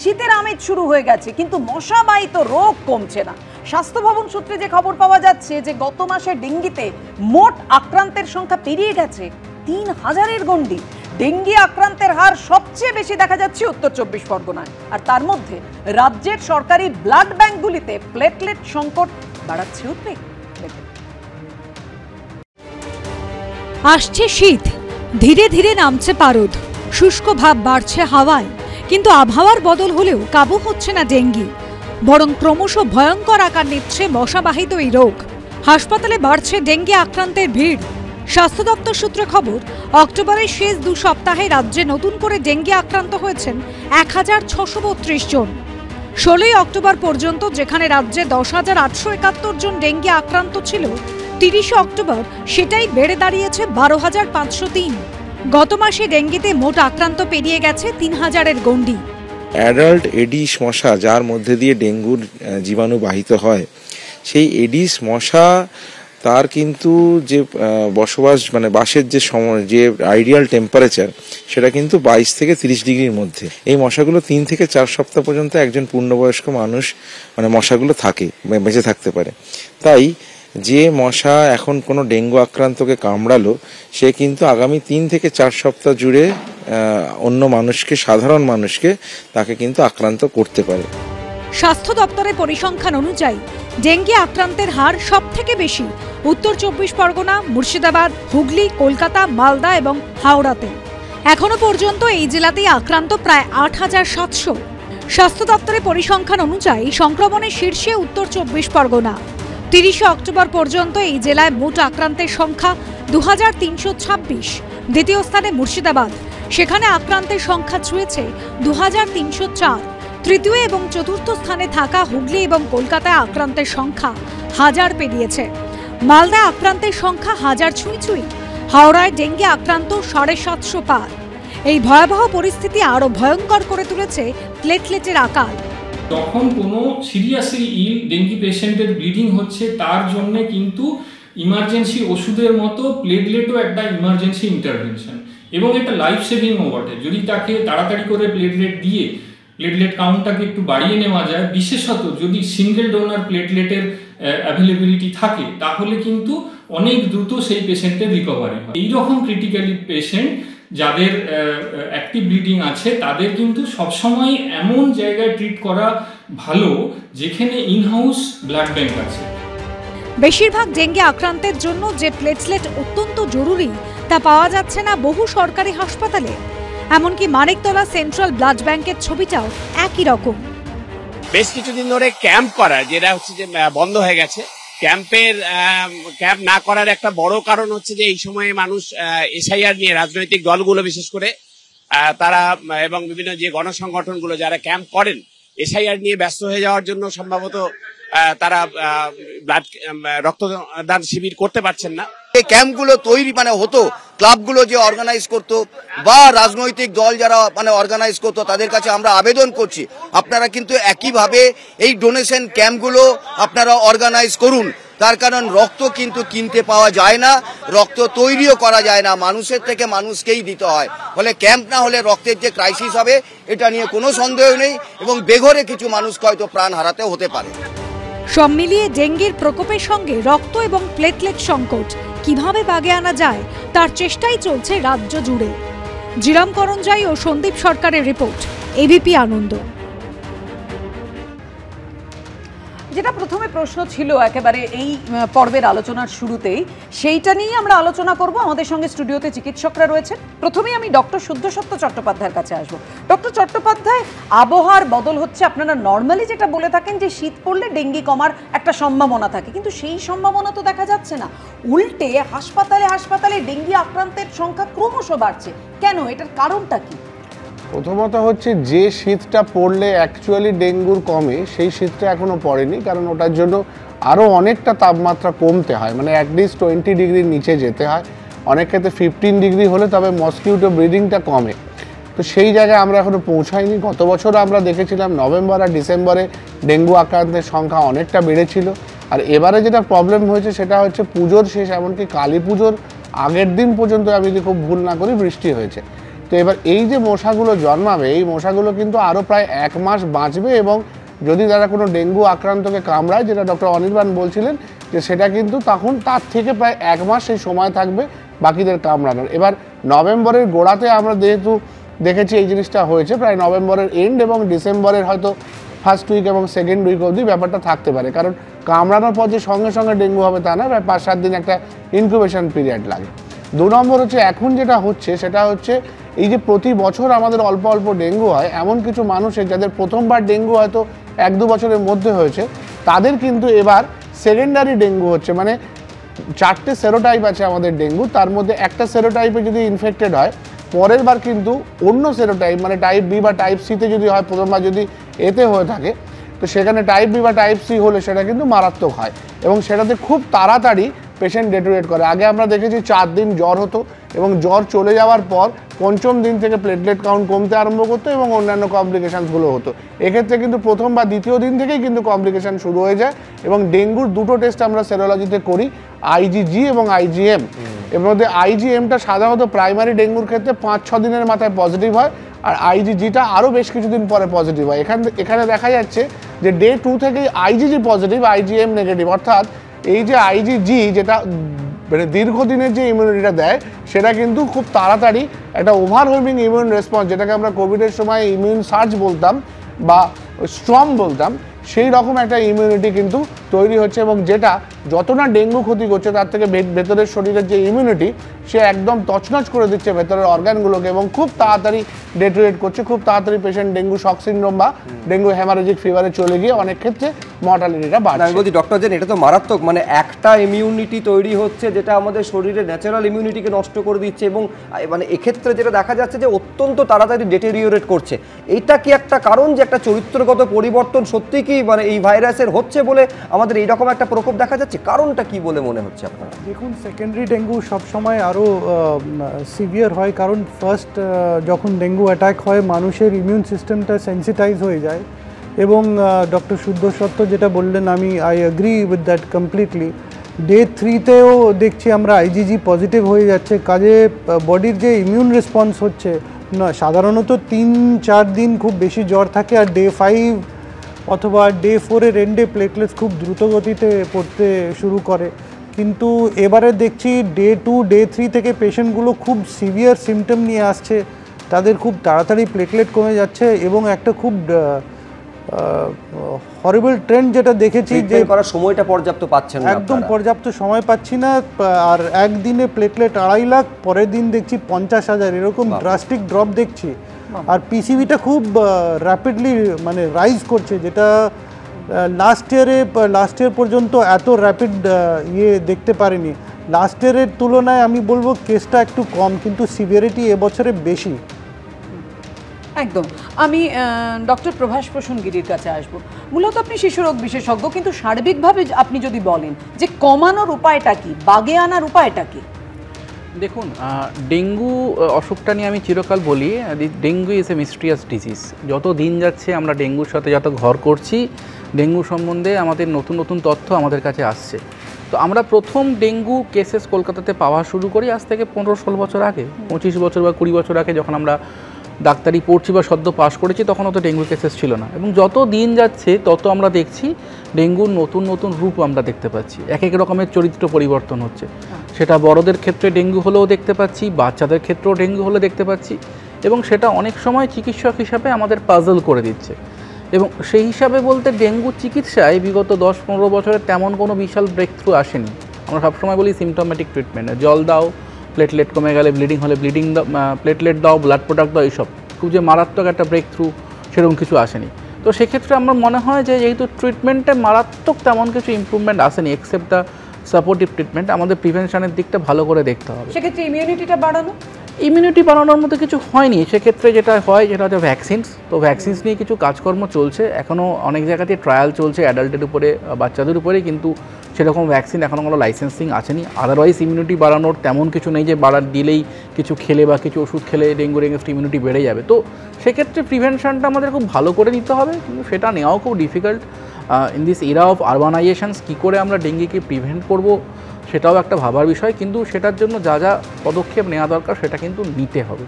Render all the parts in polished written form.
শীতের আমেজ শুরু হয়ে গেছে, কিন্তু মশাবাহিত রোগ কমছে না। স্বাস্থ্য ভবন সূত্রে যে খবর পাওয়া যাচ্ছে যে গত মাসে ডেঙ্গিতে মোট আক্রান্তের সংখ্যা পেরিয়ে গেছে ৩,০০০-এর গণ্ডি। ডেঙ্গি আক্রান্তের হার সবচেয়ে বেশি দেখা যাচ্ছে উত্তর ২৪ পরগনায়। আর তার মধ্যে রাজ্যের সরকারি ব্লাড ব্যাংকগুলিতে প্লেটলেট সংকট বাড়াচ্ছে উদ্বেগ। আসছে শীত, ধীরে ধীরে নামছে পারদ, শুষ্ক ভাব বাড়ছে হাওয়ায়, কিন্তু আবহাওয়ার বদল হলেও কাবু হচ্ছে না ডেঙ্গি, বরং ক্রমশ ভয়ঙ্কর আকার নিচ্ছে মশাবাহিত এই রোগ। হাসপাতালে বাড়ছে ডেঙ্গি আক্রান্তের ভিড়। স্বাস্থ্য দপ্তর সূত্রে খবর, অক্টোবরের শেষ ২ সপ্তাহে রাজ্যে নতুন করে ডেঙ্গি আক্রান্ত হয়েছেন ১,৬৩২ জন। ১৬ই অক্টোবর পর্যন্ত যেখানে রাজ্যে ১০,৮৭১ জন ডেঙ্গি আক্রান্ত ছিল, ৩০ অক্টোবর সেটাই বেড়ে দাঁড়িয়েছে ১২,৫০৩। গত মাসে ডেঙ্গিতে মোট আক্রান্ত পেরিয়ে গেছে ৩,০০০-এর গণ্ডি। অ্যাডাল্ট এডিস মশা, যার মধ্যে দিয়ে ডেঙ্গুর জীবাণু বাহিত হয়, সেই এডিস মশা তার কিন্তু যে বসবাস বাসের যে সময়, যে আইডিয়াল টেম্পারেচার, সেটা কিন্তু ২২ থেকে ৩০ ডিগ্রির মধ্যে। এই মশাগুলো ৩ থেকে ৪ সপ্তাহ পর্যন্ত একজন পূর্ণবয়স্ক মানুষ মশাগুলো থাকে, বেঁচে থাকতে পারে। তাই যে মশা এখন কোনো ডেঙ্গু আক্রান্তকে কামড়ালো, সে কিন্তু আগামী ৩ থেকে ৪ সপ্তাহ জুড়ে অন্য মানুষকে, সাধারণ মানুষকে তাকে কিন্তু আক্রান্ত করতে পারে। স্বাস্থ্য দপ্তরের পরিসংখ্যান অনুযায়ী ডেঙ্গি আক্রান্তের হার সব থেকে বেশি উত্তর ২৪ পরগনা, মুর্শিদাবাদ, হুগলি, কলকাতা, মালদা এবং হাওড়াতে। এখনো পর্যন্ত এই জেলাতেই আক্রান্ত প্রায় ৮,৭০০। স্বাস্থ্য দপ্তরের পরিসংখ্যান অনুযায়ী সংক্রমণের শীর্ষে উত্তর ২৪ পরগনা। ৩০ অক্টোবর পর্যন্ত এই জেলায় মোট আক্রান্তের সংখ্যা ২,৩২৬। দ্বিতীয় স্থানে মুর্শিদাবাদ, সেখানে আক্রান্তের সংখ্যা ছুঁয়েছে ২,৩০৪। তৃতীয় এবং চতুর্থ স্থানে থাকা হুগলি এবং কলকাতায় আক্রান্তের সংখ্যা ১,০০০ পেরিয়েছে। মালদায় আক্রান্তের সংখ্যা ১,০০০ ছুঁই। হাওড়ায় ডেঙ্গি আক্রান্ত ৭৫০ পার। এই ভয়াবহ পরিস্থিতি আরও ভয়ঙ্কর করে তুলেছে প্লেটলেটের আকার। যখন কোনো সিরিয়াসলি ইল ডেঙ্গি পেশেন্টের ব্লিডিং হচ্ছে, তার জন্য কিন্তু ইমার্জেন্সি ওষুধের মতো প্লেটলেটও একটা ইমার্জেন্সি ইন্টারভেনশন, এবং এটা লাইফ সেভিংও বটে। যদি তাকে তাড়াতাড়ি করে প্লেটলেট দিয়ে প্লেটলেট কাউন্টটাকে একটু বাড়িয়ে নেওয়া যায়, বিশেষত যদি সিঙ্গেল ডোনার প্লেটলেটের অ্যাভেলেবিলিটি থাকে, তাহলে কিন্তু অনেক দ্রুত সেই পেশেন্টের রিকভারি হয়। এইরকম ক্রিটিক্যালি পেশেন্ট যাদের অ্যাক্টিভ ব্লিডিং আছে, তাদের কিন্তু সবসময় এমন জায়গায় ট্রিট করা ভালো যেখানে ইনহাউস ব্লাড ব্যাংক আছে। বেশিরভাগ ডেঙ্গি আক্রান্তের জন্য যে প্লেটলেট অত্যন্ত জরুরি, তা পাওয়া যাচ্ছে না বহু সরকারি হাসপাতালে। এমনকি মানিকতলা সেন্ট্রাল ব্লাড ব্যাংকের ছবিটাও একই রকম। বেশ কিছুদিন ধরে ক্যাম্প করা, যেটা হচ্ছে যে বন্ধ হয়ে গেছে। ক্যাম্প না করার একটা বড় কারণ হচ্ছে যে এই সময়ে মানুষ এসআইআর নিয়ে, রাজনৈতিক দলগুলো বিশেষ করে তারা এবং বিভিন্ন যে গণসংগঠনগুলো যারা ক্যাম্প করেন, এসআইআর নিয়ে ব্যস্ত হয়ে যাওয়ার জন্য সম্ভবত তারা রক্তদান শিবির করতে পারছেন না। এই ক্যাম্পগুলো তৈরি হতো, ক্লাবগুলো যে অর্গানাইজ করতো বা রাজনৈতিক দল যারা অর্গানাইজ করতো, তাদের কাছে আমরা আবেদন করছি, আপনারা কিন্তু একইভাবে এই ডোনেশন ক্যাম্পগুলো আপনারা অর্গানাইজ করুন। তার কারণ রক্ত কিন্তু কিনতে পাওয়া যায় না, রক্ত তৈরিও করা যায় না, মানুষের থেকে মানুষকেই দিতে হয়। ফলে ক্যাম্প না হলে রক্তের যে ক্রাইসিস হবে, এটা নিয়ে কোনো সন্দেহ নেই, এবং বেঘরে কিছু মানুষকে হয়তো প্রাণ হারাতে হতে পারে। সব মিলিয়ে ডেঙ্গির প্রকোপের সঙ্গে রক্ত এবং প্লেটলেট সংকট কিভাবে বাগে আনা যায়, তার চেষ্টাই চলছে রাজ্য জুড়ে। জিরাম করঞ্জাই ও সন্দীপ সরকারের রিপোর্ট, এবিপি আনন্দ। যেটা প্রথমে প্রশ্ন ছিল একেবারে এই পর্বের আলোচনার শুরুতেই, সেইটা নিয়েই আমরা আলোচনা করব। আমাদের সঙ্গে স্টুডিওতে চিকিৎসকরা রয়েছেন। প্রথমেই আমি ডক্টর শুদ্ধসত্য চট্টোপাধ্যায়ের কাছে আসবো। ডক্টর চট্টোপাধ্যায়, আবহাওয়ার বদল হচ্ছে, আপনারা নর্মালি যেটা বলে থাকেন যে শীত পড়লে ডেঙ্গি কমার একটা সম্ভাবনা থাকে, কিন্তু সেই সম্ভাবনা তো দেখা যাচ্ছে না। উল্টে হাসপাতালে ডেঙ্গি আক্রান্তের সংখ্যা ক্রমশ বাড়ছে। কেন? এটার কারণটা কি? প্রথমত হচ্ছে, যে শীতটা পড়লে অ্যাকচুয়ালি ডেঙ্গুর কমে, সেই শীতটা এখনও পড়েনি, কারণ ওটার জন্য আরও অনেকটা তাপমাত্রা কমতে হয়, অ্যাটলিস্ট 20 ডিগ্রির নিচে যেতে হয়। অনেক ক্ষেত্রে 15 ডিগ্রি হলে তবে মসকিউটো ব্রিডিংটা কমে। তো সেই জায়গায় আমরা এখনও পৌঁছাইনি। গত বছর আমরা দেখেছিলাম নভেম্বর আর ডিসেম্বরে ডেঙ্গু আক্রান্তের সংখ্যা অনেকটা বেড়েছিল। আর এবারে যেটা প্রবলেম হয়েছে সেটা হচ্ছে পুজোর শেষ, এমনকি কালী পুজোর আগের দিন পর্যন্ত, আমি যদি খুব ভুল না করি, বৃষ্টি হয়েছে। তো এবার এই যে মশাগুলো জন্মাবে, এই মশাগুলো কিন্তু আরও প্রায় 1 মাস বাঁচবে, এবং যদি তারা কোনো ডেঙ্গু আক্রান্তকে কামড়ায়, যেটা ডক্টর অনির্বাণ বলছিলেন, যে সেটা কিন্তু তখন তার থেকে প্রায় 1 মাস সেই সময় থাকবে বাকিদের কামড়ানোর। এবার নভেম্বরের গোড়াতে আমরা যেহেতু দেখেছি এই জিনিসটা হয়েছে, প্রায় নভেম্বরের এন্ড এবং ডিসেম্বরের হয়তো ফার্স্ট উইক এবং সেকেন্ড উইক অবধি ব্যাপারটা থাকতে পারে, কারণ কামড়ানোর পর যে সঙ্গে সঙ্গে ডেঙ্গু হবে তা না, প্রায় 5-7 দিন একটা ইনকিউবেশন পিরিয়ড লাগে। 2 নম্বর হচ্ছে এখন যেটা হচ্ছে সেটা হচ্ছে এই যে প্রতি বছর আমাদের অল্প অল্প ডেঙ্গু হয়, এমন কিছু মানুষের যাদের প্রথমবার ডেঙ্গু হয়তো 1-2 বছরের মধ্যে হয়েছে, তাদের কিন্তু এবার সেকেন্ডারি ডেঙ্গু হচ্ছে। মানে 4টে সেরোটাইপ আছে আমাদের ডেঙ্গু, তার মধ্যে একটা সেরোটাইপে যদি ইনফেক্টেড হয়, পরের বার কিন্তু অন্য সেরোটাইপ মানে টাইপ বি বা টাইপ সিতে যদি হয়, প্রথমবার যদি এতে হয়ে থাকে, তো সেখানে টাইপ বি বা টাইপ সি হলে সেটা কিন্তু মারাত্মক হয় এবং সেটাতে খুব তাড়াতাড়ি পেশেন্ট ডেটোরেট করে। আগে আমরা দেখেছি 4 দিন জ্বর হতো এবং জ্বর চলে যাওয়ার পর 5ম দিন থেকে প্লেটলেট কাউন্ট কমতে আরম্ভ করতো এবং অন্যান্য কমপ্লিকেশানসগুলো হতো। এক্ষেত্রে কিন্তু প্রথম বা দ্বিতীয় দিন থেকেই কিন্তু কমপ্লিকেশান শুরু হয়ে যায় এবং ডেঙ্গুর 2টো টেস্ট আমরা সেরোলজিতে করি, আইজিজি এবং আইজিএম। এর মধ্যে আইজিএমটা সাধারণত প্রাইমারি ডেঙ্গুর ক্ষেত্রে 5-6 দিনের মাথায় পজিটিভ হয়, আর আইজিজিটা আরও বেশ কিছুদিন পরে পজিটিভ হয়। এখানে দেখা যাচ্ছে যে ডে 2 থেকেই আইজিজি পজিটিভ, আইজিএম নেগেটিভ, অর্থাৎ এই যে আইজিজি যেটা মানে দীর্ঘদিনের যে ইমিউনিটিটা দেয়, সেটা কিন্তু খুব তাড়াতাড়ি একটা ওভারওয়েলমিং ইমিউন রেসপন্স, যেটাকে আমরা কোভিডের সময় ইমিউন সার্চ বলতাম বা স্ট্রম বলতাম, সেই রকম একটা ইমিউনিটি কিন্তু তৈরি হচ্ছে এবং যেটা যত না ডেঙ্গু ক্ষতি করছে তার থেকে ভেতরের শরীরের যে ইমিউনিটি সে একদম তছনছ করে দিচ্ছে ভেতরের অর্গানগুলোকে এবং খুব তাড়াতাড়ি ডেটোরেট করছে, খুব তাড়াতাড়ি পেশেন্ট ডেঙ্গু শক সিনড্রোম বা ডেঙ্গু হেমারেজিক ফিভারে চলে গিয়ে অনেক ক্ষেত্রে মর্টালিটিটা বাড়ছে। আমি বলছি ডক্টর জেন, এটা তো মারাত্মক, মানে একটা ইমিউনিটি তৈরি হচ্ছে যেটা আমাদের শরীরের ন্যাচারাল ইমিউনিটিকে নষ্ট করে দিচ্ছে এবং মানে এক্ষেত্রে যেটা দেখা যাচ্ছে যে অত্যন্ত তাড়াতাড়ি ডেটেরিওরেট করছে। এইটা কি একটা কারণ যে একটা চরিত্রগত পরিবর্তন সত্যি কি মানে এই ভাইরাসের হচ্ছে বলে আমাদের এইরকম একটা প্রকোপ দেখা যাচ্ছে? কারণটা কি বলে মনে হচ্ছে আপনার? দেখুন, সেকেন্ডারি ডেঙ্গু সবসময় আরও সিভিয়ার হয়, কারণ ফার্স্ট যখন ডেঙ্গু অ্যাটাক হয় মানুষের ইমিউন সিস্টেমটা সেন্সিটাইজ হয়ে যায় এবং ডক্টর শুদ্ধ সত্য যেটা বললেন, আমি I agree with that completely. Day 3তেও দেখছি আমরা আইজিজি পজিটিভ হয়ে যাচ্ছে, কাজে বডির যে ইমিউন রেসপন্স হচ্ছে না, সাধারণত 3-4 দিন খুব বেশি জ্বর থাকে আর ডে 5 অথবা ডে 4-এর এন্ডে প্লেটলেটস খুব দ্রুত গতিতে পড়তে শুরু করে। কিন্তু এবারে দেখছি ডে 2, ডে 3 থেকে পেশেন্টগুলো খুব সিভিয়ার সিমটম নিয়ে আসছে, তাদের খুব তাড়াতাড়ি প্লেটলেট কমে যাচ্ছে এবং একটা খুব হরিবল ট্রেন্ড যেটা দেখেছি যে করার সময়টা পর্যাপ্ত পাচ্ছেন না, একদম পর্যাপ্ত সময় পাচ্ছি না, আর একদিনে প্লেটলেট 2.5 লাখ, পরের দিন দেখছি 50,000, এরকম ড্রাস্টিক ড্রপ দেখছি। আর পিসিভিটা খুব র্যাপিডলি মানে রাইজ করছে, যেটা লাস্ট ইয়ার পর্যন্ত এত র্যাপিড দেখতে পারিনি। লাস্ট ইয়ারের তুলনায় আমি বলবো কেসটা একটু কম, কিন্তু সিভিয়ারিটি এবছরে বেশি। একদম। আমি ডক্টর প্রভাস প্রসূন গিরির কাছে আসব। মূলত আপনি শিশুরোগ বিশেষজ্ঞ, কিন্তু সার্বিকভাবে আপনি যদি বলেন যে কমানোর উপায়টা কি, বাগে আনার উপায়টা কি? দেখুন, ডেঙ্গু অসুখটা নিয়ে আমি চিরকাল বলি, dengue is a mysterious disease. যত দিন যাচ্ছে আমরা ডেঙ্গুর সাথে যত ঘর করছি, ডেঙ্গু সম্বন্ধে আমাদের নতুন নতুন তথ্য আমাদের কাছে আসছে। তো আমরা প্রথম ডেঙ্গু কেসেস কলকাতাতে পাওয়া শুরু করি আজ থেকে 15-16 বছর আগে, 25 বছর বা 20 বছর আগে, যখন আমরা ডাক্তারি পড়ছি বা সদ্য পাস করেছি, তখন অত ডেঙ্গু কেসেস ছিল না। এবং যত দিন যাচ্ছে তত আমরা দেখছি ডেঙ্গুর নতুন নতুন রূপ আমরা দেখতে পাচ্ছি, এক এক রকমের চরিত্র পরিবর্তন হচ্ছে। সেটা বড়দের ক্ষেত্রে ডেঙ্গু হলেও দেখতে পাচ্ছি, বাচ্চাদের ক্ষেত্রেও ডেঙ্গু হলে দেখতে পাচ্ছি, এবং সেটা অনেক সময় চিকিৎসক হিসাবে আমাদের পাজল করে দিচ্ছে। এবং সেই হিসাবে বলতে ডেঙ্গু চিকিৎসায় বিগত 10-15 বছরে তেমন কোনো বিশাল ব্রেক থ্রু আসেনি। আমরা সবসময় বলি সিমটোম্যাটিক ট্রিটমেন্ট, জল দাও, প্লেটলেট কমে গেলে ব্লিডিং হলে ব্লিডিং দাও, প্লেটলেট দাও, ব্লাড প্রোডাক্ট দাও, এইসব। খুব যে মারাত্মক একটা ব্রেক থ্রু সেরকম কিছু আসেনি। তো সেক্ষেত্রে আমার মনে হয় যে যেহেতু ট্রিটমেন্টে মারাত্মক তেমন কিছু ইম্প্রুভমেন্ট আসেনি, এক্সেপ্ট দ্য সাপোর্টিভ ট্রিটমেন্ট, আমাদের প্রিভেনশনের দিকটা ভালো করে দেখতে হবে। সেক্ষেত্রে ইমিউনিটিটা বাড়ানো, ইমিউনিটি বাড়ানোর মতো কিছু হয়নি। সেক্ষেত্রে যেটা হয় যেটা হচ্ছে ভ্যাকসিনস। তো ভ্যাকসিনস নিয়ে কিছু কাজকর্ম চলছে, এখনও অনেক জায়গাতে ট্রায়াল চলছে অ্যাডাল্টের উপরে, বাচ্চাদের উপরে, কিন্তু সেরকম ভ্যাকসিন এখনও কোনো লাইসেন্সিং আসেনি। আদারওয়াইজ ইমিউনিটি বাড়ানোর তেমন কিছু নেই যে দিলেই কিছু খেলে বা কিছু ওষুধ খেলে ডেঙ্গুর এগেনস্ট ইমিউনিটি বেড়ে যাবে। তো সেক্ষেত্রে প্রিভেনশনটা আমাদের খুব ভালো করে নিতে হবে, কিন্তু সেটা নেওয়াও খুব difficult in this era of urbanisations. কী করে আমরা ডেঙ্গুকে প্রিভেন্ট করব সেটাও একটা ভাবার বিষয়, কিন্তু সেটার জন্য যা যা পদক্ষেপ নেওয়া দরকার সেটা কিন্তু নিতে হবে।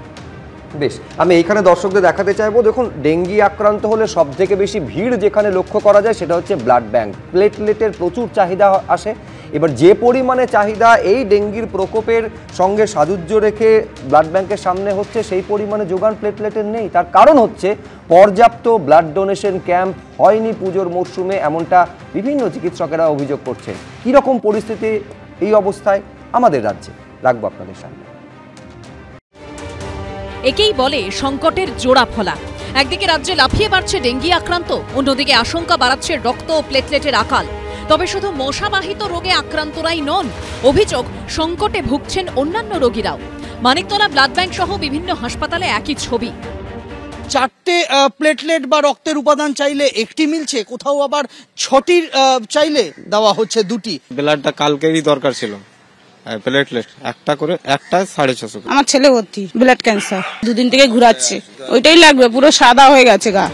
বেশ, আমি এইখানে দর্শকদের দেখাতে চাইবো, দেখুন ডেঙ্গি আক্রান্ত হলে সব থেকে বেশি ভিড় যেখানে লক্ষ্য করা যায় সেটা হচ্ছে ব্লাড ব্যাংক। প্লেটলেটের প্রচুর চাহিদা আসে। এবার যে পরিমাণে চাহিদা এই ডেঙ্গির প্রকোপের সঙ্গে সাযুজ্য রেখে ব্লাড ব্যাংকের সামনে হচ্ছে, সেই পরিমাণে যোগান প্লেটলেটের নেই। তার কারণ হচ্ছে পর্যাপ্ত ব্লাড ডোনেশন ক্যাম্প হয়নি পুজোর মরশুমে, এমনটা বিভিন্ন চিকিৎসকেরা অভিযোগ করছেন। কীরকম পরিস্থিতি এই অবস্থায় আমাদের রাজ্যে, রাখবো আপনাদের সামনে। একেই বলে সংকটের জোড়া ফলা। একদিকে রাজ্যে লাফিয়ে বাড়ছে ডেঙ্গি আক্রান্ত, অন্যদিকে আশঙ্কা বাড়াচ্ছে রক্ত ও প্লেটলেটের আকাল। তবে শুধু মশাবাহিত রোগে আক্রান্তরাই নন, অভিযোগ সংকটে ভুগছেন অন্যান্য রোগীরাও। মানিকতলা ব্লাড ব্যাংক সহ বিভিন্ন হাসপাতালে একই ছবি। 4টে প্লেটলেট বা রক্তের উপাদান চাইলে একটি মিলছে, কোথাও আবার 6টির চাইলে দেওয়া হচ্ছে 2টি। ব্লাডটা কালকেরই দরকার ছিল, প্লেটলেট একটা করে, একটা 650। আমার ছেলে ভর্তি ব্লাড ক্যান্সার, 2 দিন থেকে ঘুরাচ্ছে, ওইটাই লাগবে, পুরো সাদা হয়ে গেছে গা।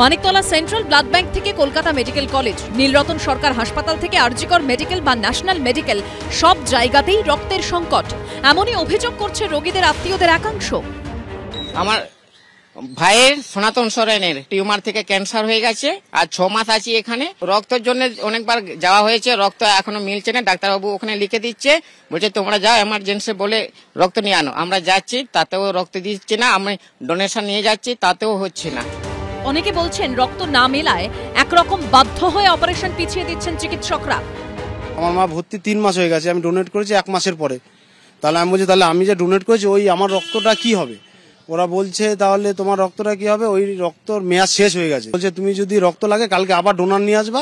মানিকতলা সেন্ট্রাল ব্লাড ব্যাংক থেকে কলকাতা মেডিকেল কলেজ, নীলরতন সরকার হাসপাতাল থেকে আরজিকর মেডিকেল বা ন্যাশনাল মেডিকেল, সব জায়গাতেই রক্তের সংকট। এমনই অভিযোগ করছে রোগীদের আত্মীয়দের একাংশ। আমার ভাইয়ের সনাতন সরেনের টিউমার থেকে ক্যান্সার হয়ে গেছে, আর 6 মাস আছি এখানে। রক্তের জন্য অনেকবার যাওয়া হয়েছে, রক্ত এখনো মিলছে না। ডাক্তারবাবু ওখানে লিখে দিচ্ছে, বলছে তোমরা যাও এমার্জেন্সি বলে রক্ত নিয়ে আনো। আমরা যাচ্ছি, তাতেও রক্ত দিচ্ছে না। আমি ডোনেশন নিয়ে যাচ্ছি, তাতেও হচ্ছে না। অনেকে বলছেন রক্ত না মেলায় একরকম বাধ্য হয়ে অপারেশন পিছিয়ে দিচ্ছেন চিকিৎসকরা। আমার মা ভর্তি 3 মাস হয়ে গেছে, আমি ডোনেট করেছি 1 মাসের পরে। তাহলে আমি বলছি, তাহলে আমি যে ডোনেট করেছি ওই আমার রক্তটা কি হবে? ওরা বলছে তাহলে তোমার রক্তটা কি হবে, ওই রক্তর মেয়াদ শেষ হয়ে গেছে। বলছে তুমি যদি রক্ত লাগে কালকে আবার ডোনার নিয়ে আসবা,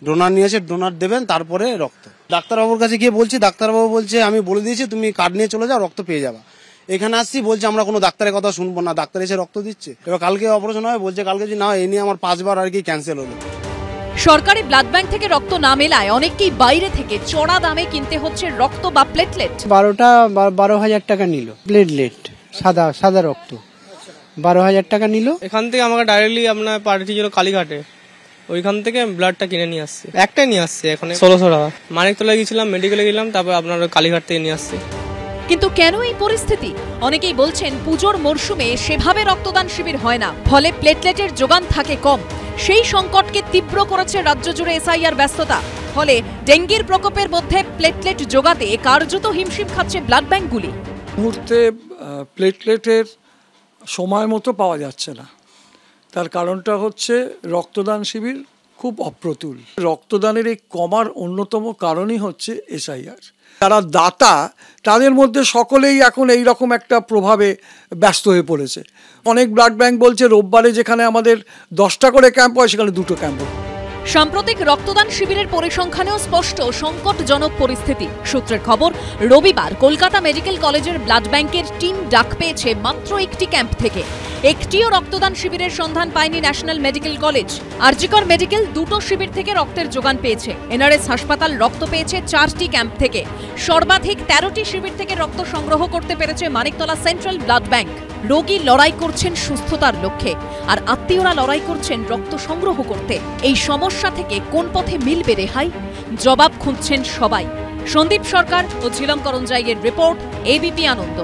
ডোনার নিয়ে এসে ডোনার দেবেন, তারপরে রক্ত। ডাক্তারবাবুর কাছে গিয়ে বলছি, ডাক্তারবাবু বলছে আমি বলে দিয়েছি তুমি কার্ড নিয়ে চলে যাও, রক্ত পেয়ে যাবা। এখানে আসছি, বলছে আমরা কোনো ডাক্তারের কথা শুনবো না, ডাক্তার এসে রক্ত দিচ্ছে। এবার কালকে অপারেশন হয়, বলছে কালকে যদি না হয়, এই নিয়ে আমার 5 বার আর কি ক্যান্সেল হলো। সরকারি ব্লাড ব্যাংক থেকে রক্ত না মেলায় অনেককেই বাইরে থেকে চড়া দামে কিনতে হচ্ছে রক্ত বা প্লেটলেট। 12,000 টাকা নিল প্লেটলেট, সাদা রক্ত 12,000 টাকা নিল। এখান থেকে আমাকে ডাইরেক্টলি আপনার পাঠিয়েছিল কালীঘাটে, ওইখান থেকে ব্লাডটা কিনে নিয়ে আসছে। একটাই নিয়ে আসছে, এখন 1600 টাকা। মানিকতলা গেছিলাম, মেডিকেলে গেলাম, তারপর আপনার কালীঘাট থেকে নিয়ে আসছে। কিন্তু কেন এই পরিস্থিতি? অনেকেই বলছেন পুজোর মরশুমে সেভাবে রক্তদান শিবির হয় না, ফলে প্লেটলেটের যোগান থাকে কম। সেই সংকটকে তীব্র করেছে রাজ্য জুড়ে এসআইআর ব্যস্ততা। ফলে ডেঙ্গির প্রকোপের মধ্যে প্লেটলেট যোগাতে কার্যত হিমশিম খাচ্ছে ব্লাড ব্যাংকগুলি। মুহূর্তে প্লেটলেটের সময় মতো পাওয়া যাচ্ছে না। তার কারণটা হচ্ছে রক্তদান শিবির খুব অপ্রতুল। রক্তদানের এই কমার অন্যতম কারণই হচ্ছে এসআইআর। যারা দাতা তাদের মধ্যে সকলেই এখন এই রকম একটা প্রভাবে ব্যস্ত হয়ে পড়েছে। অনেক ব্লাড ব্যাংক বলছে রোববারে যেখানে আমাদের 10টা করে ক্যাম্প হয় সেখানে 2টো ক্যাম্প হয়। সাম্প্রতিক রক্তদান শিবিরের পরিসংখ্যানেও স্পষ্ট সংকটজনক পরিস্থিতি। সূত্রের খবর, রবিবার কলকাতা মেডিকেল কলেজের ব্লাড ব্যাংকের টিম ডাক পেয়েছে মাত্র একটি ক্যাম্প থেকে। একটিও রক্তদান শিবিরের সন্ধান পায়নি national medical college. RG Kar medical 2টো শিবির থেকে রক্তের যোগান পেয়েছে। এনআরএস হাসপাতাল রক্ত পেয়েছে 4টি ক্যাম্প থেকে। সর্বাধিক 13টি শিবির থেকে রক্ত সংগ্রহ করতে পেরেছে মানিকতলা সেন্ট্রাল ব্লাড ব্যাংক। রোগী লড়াই করছেন সুস্থতার লক্ষ্যে, আর আত্মীয়রা লড়াই করছেন রক্ত সংগ্রহ করতে। এই সমস্যা থেকে কোন পথে মিলবে রেহাই? জবাব খুঁজছেন সবাই। সন্দীপ সরকার ও ঝিলম করঞ্জাইয়ের রিপোর্ট, এবিপি আনন্দ।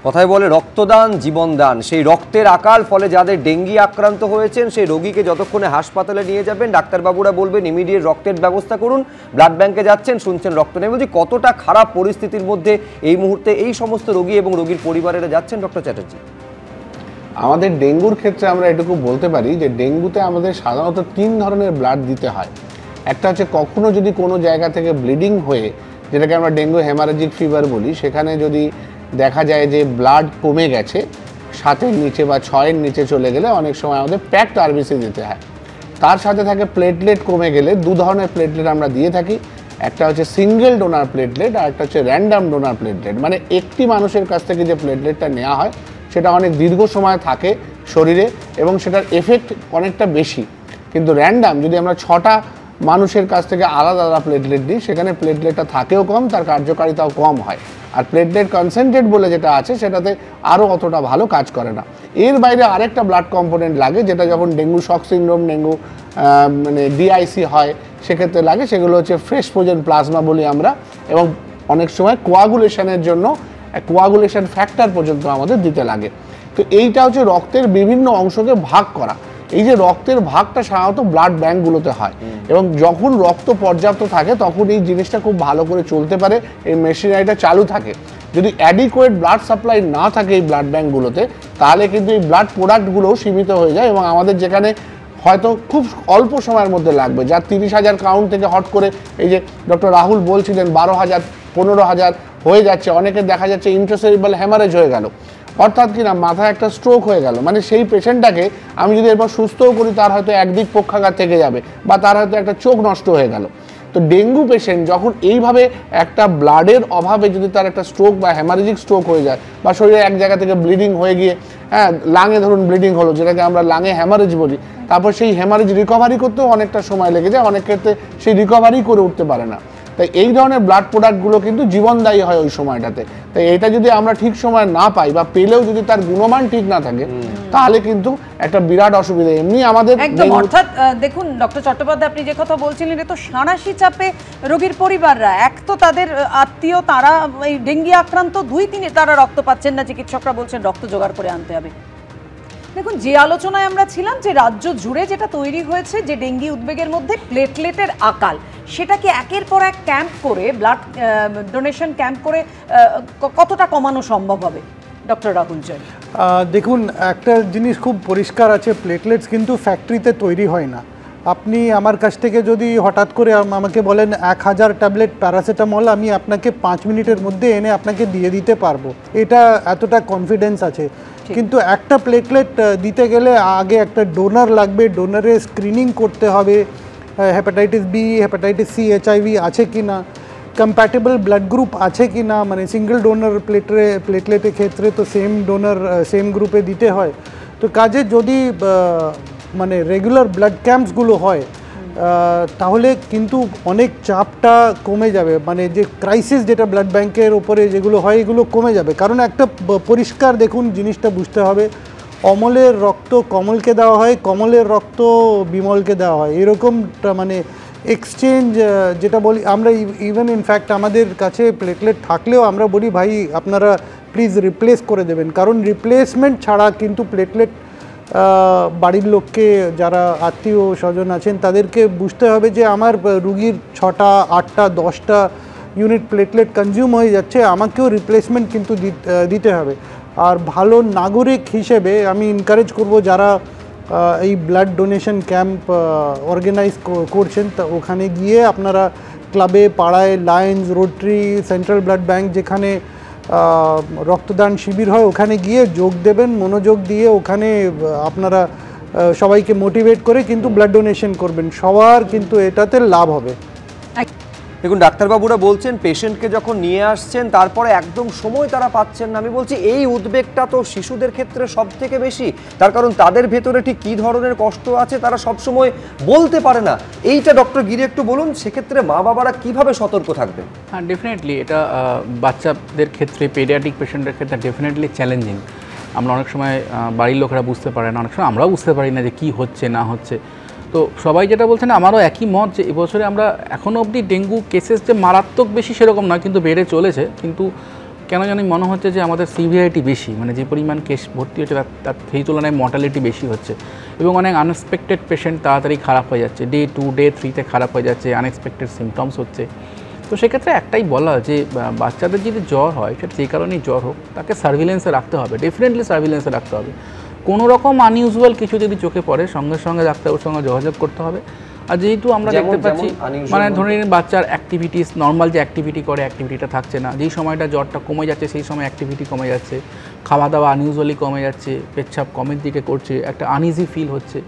কথায় বলে রক্তদান জীবনদান। সেই রক্তের আকাল, ফলে যাদের ডেঙ্গি আক্রান্ত হয়েছেন সেই রোগীকে যতক্ষণে হাসপাতালে নিয়ে যাবেন ডাক্তারবাবুরা বলবেন ইমিডিয়েট রক্তের ব্যবস্থা করুন। ব্লাড ব্যাংকে যাচ্ছেন, শুনছেন রক্ত নেই। বলছি কতটা খারাপ পরিস্থিতির মধ্যে এই মুহূর্তে এই সমস্ত রোগী এবং রোগীর পরিবারেরা যাচ্ছেন, ডক্টর চ্যাটার্জি? আমাদের ডেঙ্গুর ক্ষেত্রে আমরা এটুকু বলতে পারি যে ডেঙ্গুতে আমাদের সাধারণত 3 ধরনের ব্লাড দিতে হয়। একটা হচ্ছে কখনো যদি কোনো জায়গা থেকে ব্লিডিং হয়ে, যেটাকে আমরা ডেঙ্গু হেমারেজিক ফিভার বলি, সেখানে যদি দেখা যায় যে ব্লাড কমে গেছে 7-এর নিচে বা 6-এর নিচে চলে গেলে অনেক সময় আমাদের প্যাকড আরবিসি দিতে হয়। তার সাথে থাকে প্লেটলেট কমে গেলে 2 ধরনের প্লেটলেট আমরা দিয়ে থাকি। একটা হচ্ছে সিঙ্গেল ডোনার প্লেটলেট, আর একটা হচ্ছে র্যান্ডাম ডোনার প্লেটলেট। মানে একটি মানুষের কাছ থেকে যে প্লেটলেটটা নেওয়া হয় সেটা অনেক দীর্ঘ সময় থাকে শরীরে এবং সেটার এফেক্ট অনেকটা বেশি। কিন্তু র্যান্ডাম যদি আমরা 6টা মানুষের কাছ থেকে আলাদা আলাদা প্লেটলেট দিই, সেখানে প্লেটলেটটা থাকেও কম, তার কার্যকারিতাও কম হয়। আর প্লেটলেট কনসেন্ট্রেট বলে যেটা আছে সেটাতে আরও অতটা ভালো কাজ করে না। এর বাইরে আরেকটা ব্লাড কম্পোনেন্ট লাগে, যেটা যখন ডেঙ্গু শক সিনড্রোম, ডেঙ্গু মানে ডিআইসি হয় সেক্ষেত্রে লাগে। সেগুলো হচ্ছে ফ্রেশ ফ্রোজেন প্লাজমা বলি আমরা, এবং অনেক সময় কোয়াগুলেশনের জন্য কোয়াগুলেশন ফ্যাক্টর পর্যন্ত আমাদের দিতে লাগে। তো এইটা হচ্ছে রক্তের বিভিন্ন অংশকে ভাগ করা। এই যে রক্তের ভাগটা সাধারণত ব্লাড ব্যাঙ্কগুলোতে হয়, এবং যখন রক্ত পর্যাপ্ত থাকে তখন এই জিনিসটা খুব ভালো করে চলতে পারে, এই মেশিনারিটা চালু থাকে। যদি অ্যাডিকুয়েট ব্লাড সাপ্লাই না থাকে এই ব্লাড ব্যাঙ্কগুলোতে, তাহলে কিন্তু এই ব্লাড প্রোডাক্টগুলোও সীমিত হয়ে যায়, এবং আমাদের যেখানে হয়তো খুব অল্প সময়ের মধ্যে লাগবে, যার 30,000 কাউন্ট থেকে হট করে এই যে ডক্টর রাহুল বলছিলেন 12,000 15,000 হয়ে যাচ্ছে, অনেকের দেখা যাচ্ছে ইন্ট্রাসেরিব্রাল হ্যামারেজ হয়ে গেল, অর্থাৎ কিনা মাথায় একটা স্ট্রোক হয়ে গেল। মানে সেই পেশেন্টটাকে আমি যদি এরপর সুস্থও করি, তার হয়তো একদিক পক্ষাঘাত থেকে যাবে, বা তার হয়তো একটা চোখ নষ্ট হয়ে গেল। তো ডেঙ্গু পেশেন্ট যখন এইভাবে একটা ব্লাডের অভাবে যদি তার একটা স্ট্রোক বা হ্যামারেজিক স্ট্রোক হয়ে যায়, বা শরীরে এক জায়গা থেকে ব্লিডিং হয়ে গিয়ে লাঙে ধরুন ব্লিডিং হলো, যেটাকে আমরা লাঙে হ্যামারেজ বলি, তারপর সেই হ্যামারেজ রিকভারি করতেও অনেকটা সময় লেগে যায়, অনেক ক্ষেত্রে সেই রিকভারি করে উঠতে পারে না। তাই এই ধরনের ব্লাড প্রোডাক্টগুলো কিন্তু জীবনদায়ী হয় ওই সময়টাতে। তাই এটা যদি আমরা ঠিক সময় না পাই, বা পেলেও যদি তার গুণমান ঠিক না থাকে, তাহলে কিন্তু একটা বিরাট অসুবিধা। এমনি আমাদের একদম, অর্থাৎ দেখুন ডক্টর চট্টোপাধ্যায়, আপনি যে কথা বলছিলেন, এটা তো সাঁড়াশি চাপে রোগীর পরিবাররা, এক তো তাদের আত্মীয় তারা এই ডেঙ্গি আক্রান্ত, 2-3 তারা রক্ত পাচ্ছেন না, চিকিৎসকরা বলছেন রক্ত জোগাড় করে আনতে হবে। দেখুন, যে আলোচনায় আমরা ছিলাম যে রাজ্য জুড়ে যেটা তৈরি হয়েছে যে ডেঙ্গি উদ্বেগের মধ্যে প্লেটলেটের আকাল, সেটাকে একের পর এক ক্যাম্প করে, ব্লাড ডোনেশন ক্যাম্প করে কতটা কমানো সম্ভব হবে ডক্টর রাহুল জয়? দেখুন, একটা জিনিস খুব পরিষ্কার আছে, প্লেটলেটস কিন্তু ফ্যাক্টরিতে তৈরি হয় না। আপনি আমার কাছ থেকে যদি হঠাৎ করে আমাকে বলেন 1000 ট্যাবলেট প্যারাসিটামল, আমি আপনাকে 5 মিনিটের মধ্যে এনে আপনাকে দিয়ে দিতে পারবো, এটা এতটা কনফিডেন্স আছে। কিন্তু একটা প্লেটলেট দিতে গেলে আগে একটা ডোনার লাগবে, ডোনারের স্ক্রিনিং করতে হবে, hepatitis B, hepatitis C, HIV আছে কি না, কম্প্যাটেবল ব্লাড গ্রুপ আছে কি না, মানে সিঙ্গেল ডোনার প্লেটলেটের ক্ষেত্রে তো সেম ডোনার সেম গ্রুপে দিতে হয়। তো কাজে যদি মানে রেগুলার ব্লাড ক্যাম্পসগুলো হয়, তাহলে কিন্তু অনেক চাপটা কমে যাবে, মানে যে ক্রাইসিস যেটা ব্লাড ব্যাংকের ওপরে যেগুলো হয় এগুলো কমে যাবে। কারণ একটা পরিষ্কার দেখুন জিনিসটা বুঝতে হবে, অমলের রক্ত কমলকে দেওয়া হয়, কমলের রক্ত বিমলকে দেওয়া হয়, এরকমটা মানে এক্সচেঞ্জ যেটা বলি আমরা। ইভেন ইনফ্যাক্ট আমাদের কাছে প্লেটলেট থাকলেও আমরা বলি ভাই আপনারা প্লিজ রিপ্লেস করে দেবেন, কারণ রিপ্লেসমেন্ট ছাড়া কিন্তু প্লেটলেট বাড়ির লোককে, যারা আত্মীয় স্বজন আছেন, তাদেরকে বুঝতে হবে যে আমার রুগীর 6টা 8টা 10টা ইউনিট প্লেটলেট কনজিউম হয়ে যাচ্ছে, আমাকেও রিপ্লেসমেন্ট কিন্তু দিতে হবে। আর ভালো নাগরিক হিসেবে আমি এনকারেজ করব যারা এই ব্লাড ডোনেশন ক্যাম্প অর্গানাইজ করছেন, তা ওখানে গিয়ে আপনারা ক্লাবে, পাড়ায়, Lions, rotary, central blood bank যেখানে রক্তদান শিবির হয় ওখানে গিয়ে যোগ দেবেন, মনোযোগ দিয়ে ওখানে আপনারা সবাইকে মোটিভেট করে কিন্তু ব্লাড ডোনেশন করবেন, সবার কিন্তু এটাতে লাভ হবে। দেখুন, ডাক্তারবাবুরা বলছেন পেশেন্টকে যখন নিয়ে আসছেন তারপরে একদম সময় তারা পাচ্ছেন না। আমি বলছি এই উদ্বেগটা তো শিশুদের ক্ষেত্রে সব থেকে বেশি, তার কারণ তাদের ভেতরে ঠিক কী ধরনের কষ্ট আছে তারা সবসময় বলতে পারে না। এইটা ডক্টর গিরি একটু বলুন, সেক্ষেত্রে মা বাবারা কিভাবে সতর্ক থাকবে? হ্যাঁ, ডেফিনেটলি এটা বাচ্চাদের ক্ষেত্রে, পেডিয়াট্রিক পেশেন্টের ক্ষেত্রে ডেফিনেটলি চ্যালেঞ্জিং। আমরা অনেক সময় বাড়ির লোকেরা বুঝতে পারে না, অনেক সময় আমরাও বুঝতে পারি না যে কী হচ্ছে না হচ্ছে। তো সবাই যেটা বলছেন আমারও একই মত যে এবছরে আমরা এখনও অবধি ডেঙ্গু কেসেস যে মারাত্মক বেশি সেরকম নয়, কিন্তু বেড়ে চলেছে। কিন্তু কেন জানি মনে হচ্ছে যে আমাদের সিভিয়ারিটি বেশি, মানে যে পরিমাণ কেস ভর্তি হচ্ছে তার সেই তুলনায় মর্টালিটি বেশি হচ্ছে, এবং অনেক আনএক্সপেক্টেড পেশেন্ট তাড়াতাড়ি খারাপ হয়ে যাচ্ছে, ডে 2 ডে 3-তে খারাপ হয়ে যাচ্ছে, আনএক্সপেক্টেড সিমটমস হচ্ছে। তো সেক্ষেত্রে একটাই বলা যে বাচ্চাদের যদি জ্বর হয়, সেটা যে কারণেই জ্বর হোক, তাকে সার্ভিলেন্সে রাখতে হবে, ডেফিনেটলি সার্ভিলেন্সে রাখতে হবে। কোনো রকম আনইউজুয়াল কিছু যদি চোখে পড়ে সঙ্গে সঙ্গে ডাক্তারের সঙ্গে যোগাযোগ করতে হবে। আর যেহেতু আমরা দেখতে পাচ্ছি মানে ধরে নিন বাচ্চার অ্যাক্টিভিটিস, নর্মাল যে অ্যাক্টিভিটি করে অ্যাক্টিভিটিটা থাকছে না, যেই সময়টা জ্বরটা কমে যাচ্ছে সেই সময় অ্যাক্টিভিটি কমে যাচ্ছে, খাওয়া দাওয়া আনইউজুয়ালি কমে যাচ্ছে, পেচ্ছাপ কমের দিকে করছে, একটা আনইজি ফিল হচ্ছে।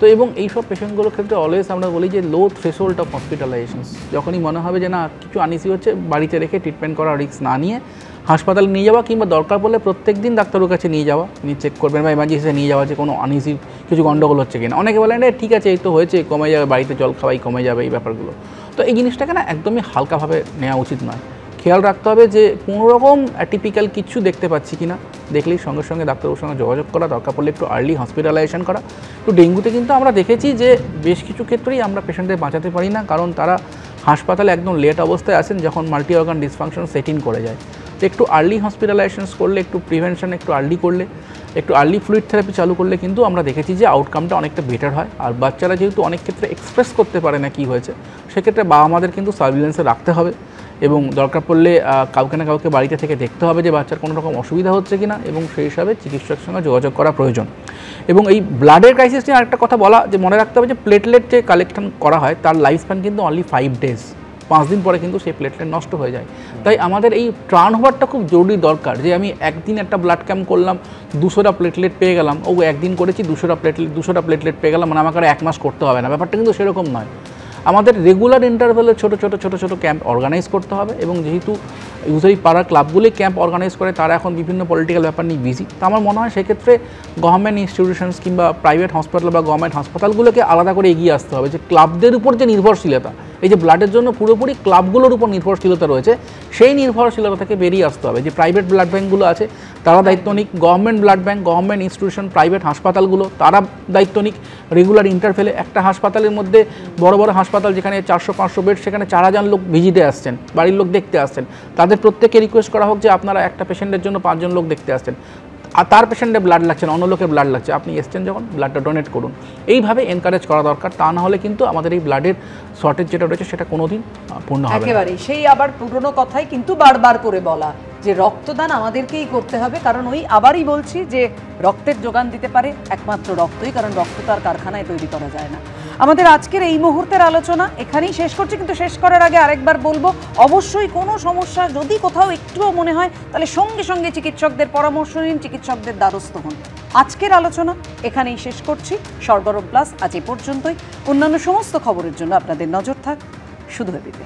তো এবং এইসব পেশেন্টগুলোর ক্ষেত্রে অলওয়েজ আমরা বলি যে লো থ্রেশহোল্ড অফ হসপিটালাইজেশনস, যখনই মনে হবে যে না কিছু আনইজি হচ্ছে, বাড়িতে রেখে ট্রিটমেন্ট করার রিস্ক না নিয়ে হাসপাতালে নিয়ে যাওয়া, কিংবা দরকার পড়লে প্রত্যেক দিন ডাক্তারের কাছে নিয়ে যাওয়া, তিনি চেক করবেন বা এমার্জেন্সিতে নিয়ে যাওয়া যে কোনো আনইজি কিছু গন্ডগোল হচ্ছে কিনা। অনেকে বলেন ঠিক আছে এই তো হয়েছে, কমে যাবে, বাড়িতে জল খাওয়াই কমে যাবে, এই ব্যাপারগুলো। তো এই জিনিসটাকে না একদমই হালকাভাবে নেওয়া উচিত নয়। খেয়াল রাখতে হবে যে কোনো রকম অ্যাটিপিক্যাল কিছু দেখতে পাচ্ছি কিনা, দেখলেই সঙ্গে সঙ্গে ডাক্তারের সঙ্গে যোগাযোগ করা, দরকার পড়লে একটু আর্লি হসপিটালাইজেশন করা। তো ডেঙ্গুতে কিন্তু আমরা দেখেছি যে বেশ কিছু ক্ষেত্রেই আমরা পেশেন্টদের বাঁচাতে পারি না, কারণ তারা হাসপাতালে একদম লেট অবস্থায় আসেন যখন multi organ dysfunction set in করে যায়। তো একটু আর্লি হসপিটালাইজেশনস করলে, একটু প্রিভেনশন একটু আর্লি করলে, একটু আর্লি ফ্লুইড থেরাপি চালু করলে কিন্তু আমরা দেখেছি যে আউটকামটা অনেকটা বেটার হয়। আর বাচ্চারা যেহেতু অনেক ক্ষেত্রে এক্সপ্রেস করতে পারে না কী হয়েছে, সেক্ষেত্রে বাবা মাদের কিন্তু সার্ভিলেন্সে রাখতে হবে এবং দরকার পড়লে কাউকে না কাউকে বাড়িতে থেকে দেখতে হবে যে বাচ্চার কোনো রকম অসুবিধা হচ্ছে কিনা, এবং সেই হিসাবে চিকিৎসকের সঙ্গে যোগাযোগ করা প্রয়োজন। এবং এই ব্লাডের ক্রাইসিস নিয়ে আরেকটা কথা বলা, যে মনে রাখতে হবে যে প্লেটলেট যে কালেকশন করা হয় তার লাইফ স্প্যান কিন্তু অনলি 5 days, 5 দিন পরে কিন্তু সেই প্লেটলেট নষ্ট হয়ে যায়। তাই আমাদের এই টার্ন ওভারটা খুব জরুরি দরকার, যে আমি একদিন একটা ব্লাড ক্যাম্প করলাম, 200টা প্লেটলেট পেয়ে গেলাম, একদিন করেছি 200টা প্লেটলেট পেয়ে গেলাম, মানে আমাকে আর 1 মাস করতে হবে না, ব্যাপারটা কিন্তু সেরকম নয়। আমাদের রেগুলার ইন্টারভ্যালে ছোট ছোট ক্যাম্প অর্গানাইজ করতে হবে, এবং যেহেতু ইউজুয়ালি পাড়ার ক্লাবগুলোই ক্যাম্প অর্গানাইজ করে, তারা এখন বিভিন্ন পলিটিক্যাল ব্যাপার নিয়ে বিজি। তো আমার মনে হয় সেক্ষেত্রে গভর্নমেন্ট ইনস্টিটিউশনস কিংবা প্রাইভেট হসপিটাল বা গভর্নমেন্ট হাসপাতালগুলোকে আলাদা করে এগিয়ে আসতে হবে, যে ক্লাবদের উপর যে নির্ভরশীলতা, এই যে ব্লাডের জন্য পুরোপুরি ক্লাবগুলোর উপর নির্ভরশীলতা রয়েছে, সেই নির্ভরশীলতা থেকে বেরিয়ে আসতে হবে। যে প্রাইভেট ব্লাড ব্যাঙ্কগুলো আছে তারা দায়িত্ব নিক, government blood bank, government institution, private হাসপাতালগুলো তারা দায়িত্ব নিক। রেগুলার ইন্টারভেলে একটা হাসপাতালের মধ্যে, বড় বড় হাসপাতাল যেখানে 400-500 বেড, সেখানে 4000 লোক ভিজিটে আসছেন, বাড়ির লোক দেখতে আসছেন, তাদের প্রত্যেককে রিকোয়েস্ট করা হোক যে আপনারা একটা পেশেন্টের জন্য 5 জন লোক দেখতে আসছেন, আর তার পেশেন্টে ব্লাড লাগছে না, অন্য লোকের ব্লাড লাগছে, আপনি এসছেন যখন ব্লাডটা ডোনেট করুন। এইভাবে এনকারেজ করা দরকার, তা না হলে কিন্তু আমাদের এই ব্লাডের শর্টেজ যেটা রয়েছে সেটা কোনোদিন পূর্ণ হবে না। একেবারে সেই আবার পুরনো কথাই কিন্তু বারবার করে বলা, যে রক্তদান আমাদেরকেই করতে হবে, কারণ ওই আবারই বলছি যে রক্তের যোগান দিতে পারে একমাত্র রক্তই, কারণ রক্ত তো আর কারখানায় তৈরি করা যায় না। আমাদের আজকের এই মুহূর্তের আলোচনা এখানেই শেষ করছি, কিন্তু শেষ করার আগে আরেকবার বলবো, অবশ্যই কোনো সমস্যা যদি কোথাও একটুও মনে হয় তাহলে সঙ্গে সঙ্গে চিকিৎসকদের পরামর্শ নিন, চিকিৎসকদের দ্বারস্থ হন। আজকের আলোচনা এখানেই শেষ করছি। সরগরম প্লাস আজ এ পর্যন্তই। অন্যান্য সমস্ত খবরের জন্য আপনাদের নজর থাক শুধু এবিপি।